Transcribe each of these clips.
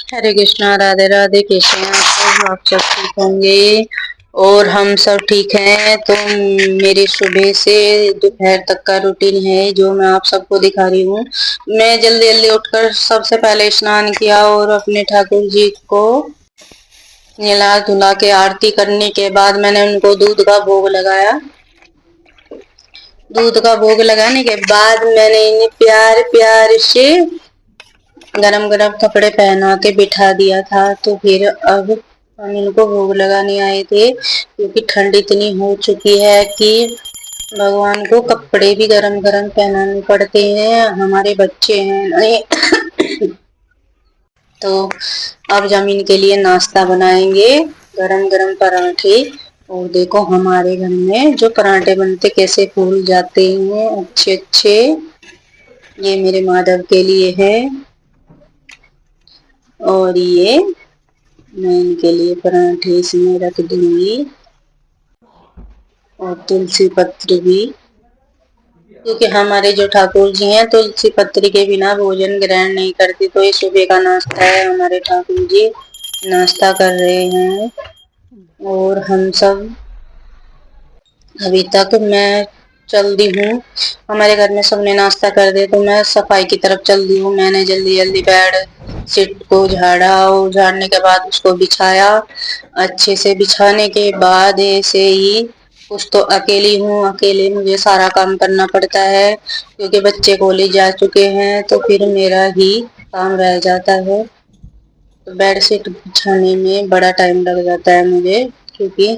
हरे कृष्णा, राधे राधे। कैसे हैं आप सब ठीक होंगे और हम सब ठीक हैं। तो मेरी सुबह से दोपहर तक का रूटीन है जो मैं आप सबको दिखा रही हूँ। मैं जल्दी जल्दी उठकर सबसे पहले स्नान किया और अपने ठाकुर जी को नहला धुला के आरती करने के बाद मैंने उनको दूध का भोग लगाया। दूध का भोग लगाने के बाद मैंने इन्हें प्यार प्यार से गरम गरम कपड़े पहना के बिठा दिया था। तो फिर अब हम इनको भोग लगाने आए थे क्योंकि ठंड इतनी हो चुकी है कि भगवान को कपड़े भी गरम गरम पहनाने पड़ते हैं। हमारे बच्चे हैं तो अब जमीन के लिए नाश्ता बनाएंगे, गरम गरम पराठे। और देखो हमारे घर में जो पराठे बनते कैसे फूल जाते हैं अच्छे अच्छे। ये मेरे माधव के लिए है और ये मैं इनके लिए पराठे इसमें रख दूंगी और तुलसी पत्र भी, क्योंकि हमारे जो ठाकुर जी हैं तुलसी पत्र के बिना भोजन ग्रहण नहीं करते। तो ये सुबह का नाश्ता है, हमारे ठाकुर जी नाश्ता कर रहे हैं और हम सब अभी तक मैं चल दी हूँ। हमारे घर में सबने नाश्ता कर दिया तो मैं सफाई की तरफ चल दी हूँ। मैंने जल्दी जल्दी बेड शीट को झाड़ा और झाड़ने के बाद उसको बिछाया। अच्छे से बिछाने के बाद ऐसे ही, कुछ तो अकेली हूँ, अकेले मुझे सारा काम करना पड़ता है क्योंकि बच्चे कॉलेज जा चुके हैं तो फिर मेरा ही काम रह जाता है। तो बेड शीट बिछाने में बड़ा टाइम लग जाता है मुझे क्योंकि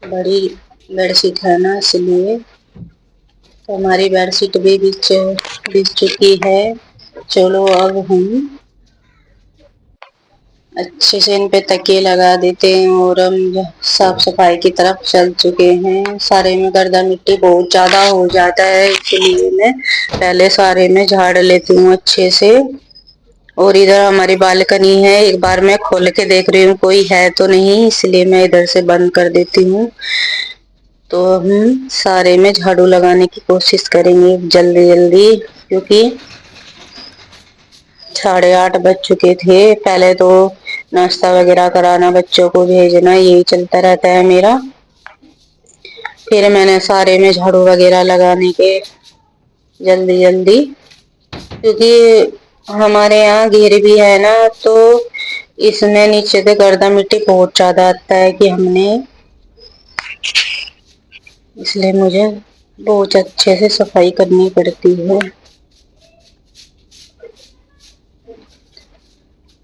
बड़ी बेडशीट है ना, इसलिए। तो हमारी बेडशीट भी बिछ चुकी है। चलो अब हम अच्छे से इन पे तकिए लगा देते हैं और हम साफ सफाई की तरफ चल चुके हैं। सारे में गर्दा मिट्टी बहुत ज्यादा हो जाता है, इसलिए मैं पहले सारे में झाड़ लेती हूँ अच्छे से। और इधर हमारी बालकनी है, एक बार मैं खोल के देख रही हूँ कोई है तो नहीं, इसलिए मैं इधर से बंद कर देती हूँ। तो हम सारे में झाड़ू लगाने की कोशिश करेंगे जल्दी जल्दी, क्योंकि 8:30 बज चुके थे। पहले तो नाश्ता वगैरह कराना, बच्चों को भेजना, यही चलता रहता है मेरा। फिर मैंने सारे में झाड़ू वगैरह लगाने के जल्दी जल्दी, क्योंकि हमारे यहाँ घेर भी है ना, तो इसमें नीचे से गर्दा मिट्टी बहुत ज्यादा आता है कि हमने, इसलिए मुझे बहुत अच्छे से सफाई करनी पड़ती है।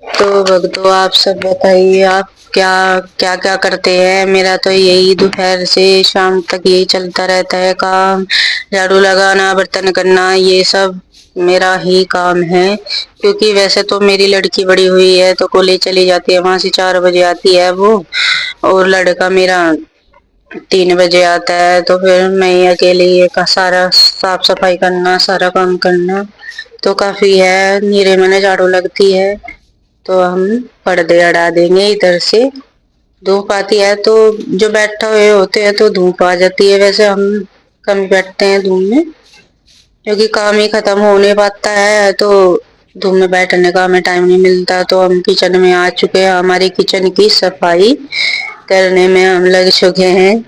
तो भक्तों आप सब बताइए आप क्या क्या क्या करते हैं। मेरा तो यही दोपहर से शाम तक यही चलता रहता है काम। झाड़ू लगाना, बर्तन करना, ये सब मेरा ही काम है। क्योंकि वैसे तो मेरी लड़की बड़ी हुई है तो कॉलेज चली जाती है, वहां से 4 बजे आती है वो, और लड़का मेरा 3 बजे आता है। तो फिर मैं अकेले ये का सारा साफ सफाई करना, सारा काम करना तो काफी है। नीरे मैंने झाड़ू लगती है तो हम पर्दे अड़ा देंगे इधर से। धूप आती है तो जो बैठा हुए होते हैं तो धूप आ जाती है। वैसे हम कम बैठते हैं धूप में क्योंकि काम ही खत्म होने पाता है, तो धूप में बैठने का हमें टाइम नहीं मिलता। तो हम किचन में आ चुके हैं, हमारी किचन की सफाई करने में हम लग चुके हैं।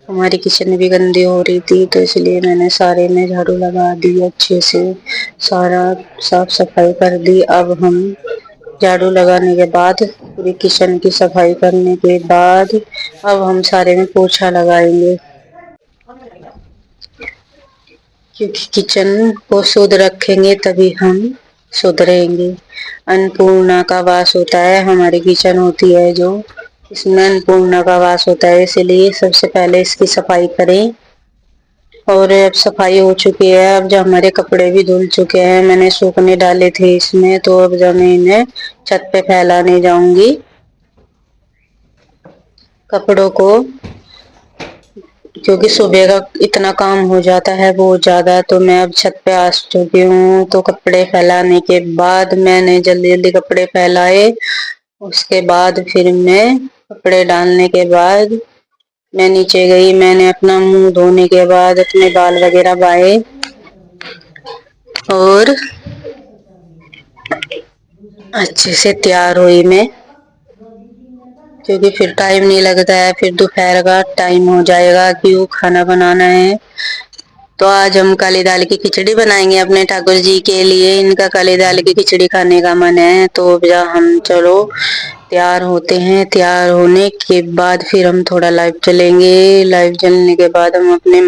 हमारी किचन भी गंदी हो रही थी तो इसलिए मैंने सारे में झाड़ू लगा दी, अच्छे से सारा साफ सफाई कर दी। अब हम झाड़ू लगाने के बाद, पूरी किचन की सफाई करने के बाद अब हम सारे में पोछा लगाएंगे, क्योंकि किचन को शुद्ध रखेंगे तभी हम सुधरेंगे। अन्नपूर्णा का वास होता है, हमारी किचन होती है जो, इसमें अन्नपूर्णा का वास होता है, इसलिए सबसे पहले इसकी सफाई करें। और अब सफाई हो चुकी है। अब जो हमारे कपड़े भी धुल चुके हैं, मैंने सूखने डाले थे इसमें, तो अब जब मैं इन्हें छत पे फैलाने जाऊंगी कपड़ों को, क्योंकि सुबह का इतना काम हो जाता है बहुत ज्यादा। तो मैं अब छत पे आ चुकी हूँ। तो कपड़े फैलाने के बाद मैंने जल्दी जल्दी कपड़े फैलाए। उसके बाद फिर मैं कपड़े डालने के बाद मैं नीचे गई। मैंने अपना मुंह धोने के बाद अपने बाल वगैरह बाए और अच्छे से तैयार हुई मैं, क्योंकि फिर टाइम नहीं लगता है, फिर दोपहर का टाइम हो जाएगा, क्यों खाना बनाना है। तो आज हम काली दाल की खिचड़ी बनाएंगे अपने ठाकुर जी के लिए। इनका काली दाल की खिचड़ी खाने का मन है, तो हम चलो तैयार होते हैं। तैयार होने के बाद फिर हम थोड़ा लाइव चलेंगे। लाइव चलने के बाद हम अपने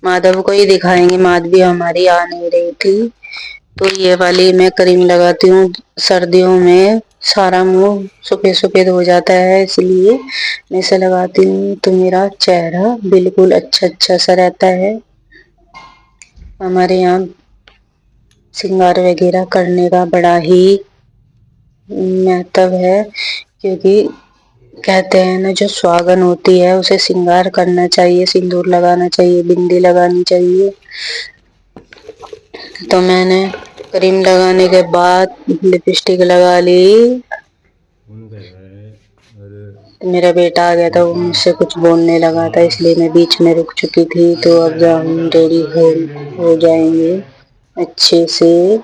माधव को ही दिखाएंगे। माधवी हमारी आ नहीं रही थी, तो ये वाली मैं क्रीम लगाती हूँ। सर्दियों में सारा मुंह सफेद सफेद हो जाता है, इसलिए मैं इसे लगाती हूँ, तो मेरा चेहरा बिल्कुल अच्छा अच्छा सा रहता है। हमारे यहाँ श्रृंगार वगैरह करने का बड़ा ही महत्व है, क्योंकि कहते हैं ना, जो सुहागन होती है उसे श्रृंगार करना चाहिए, सिंदूर लगाना चाहिए, बिंदी लगानी चाहिए। तो मैंने क्रीम लगाने के बाद लिपस्टिक लगा ली। मेरा बेटा आ गया था, वो मुझसे कुछ बोलने लगा था, इसलिए मैं बीच में रुक चुकी थी। तो अब जब हम रेडी हो जाएंगे अच्छे से।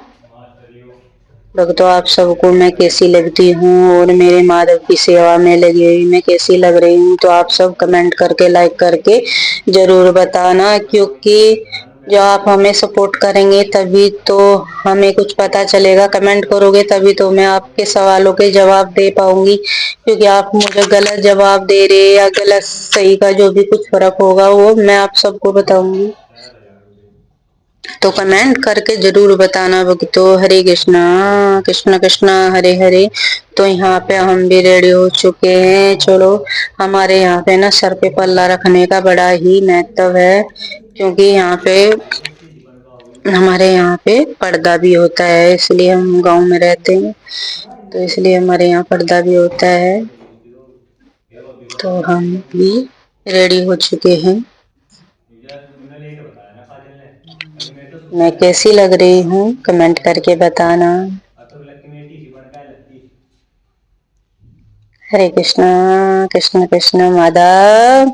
तो आप सबको मैं कैसी लगती हूँ और मेरे माधव की सेवा में लगी हुई मैं कैसी लग रही हूँ, तो आप सब कमेंट करके लाइक करके जरूर बताना, क्योंकि जो आप हमें सपोर्ट करेंगे तभी तो हमें कुछ पता चलेगा। कमेंट करोगे तभी तो मैं आपके सवालों के जवाब दे पाऊंगी, क्योंकि आप मुझे गलत जवाब दे रहे या गलत सही का जो भी कुछ फर्क होगा वो मैं आप सबको बताऊंगी। तो कमेंट करके जरूर बताना भक्तो। हरे कृष्णा कृष्ण कृष्ण हरे हरे। तो यहाँ पे हम भी रेडी हो चुके हैं। चलो, हमारे यहाँ पे ना सर पे पल्ला रखने का बड़ा ही महत्व है, क्योंकि हमारे यहाँ पे पर्दा भी होता है, इसलिए हम गांव में रहते हैं, तो इसलिए हमारे यहाँ पर्दा भी होता है। तो हम भी रेडी हो चुके हैं। मैं कैसी लग रही हूँ कमेंट करके बताना। हरे कृष्णा कृष्ण कृष्ण माधव।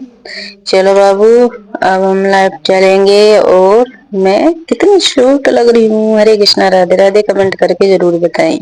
चलो बाबू, अब हम लाइव चलेंगे। और मैं कितनी क्यूट लग रही हूँ। हरे कृष्णा राधे राधे। कमेंट करके जरूर बताएं।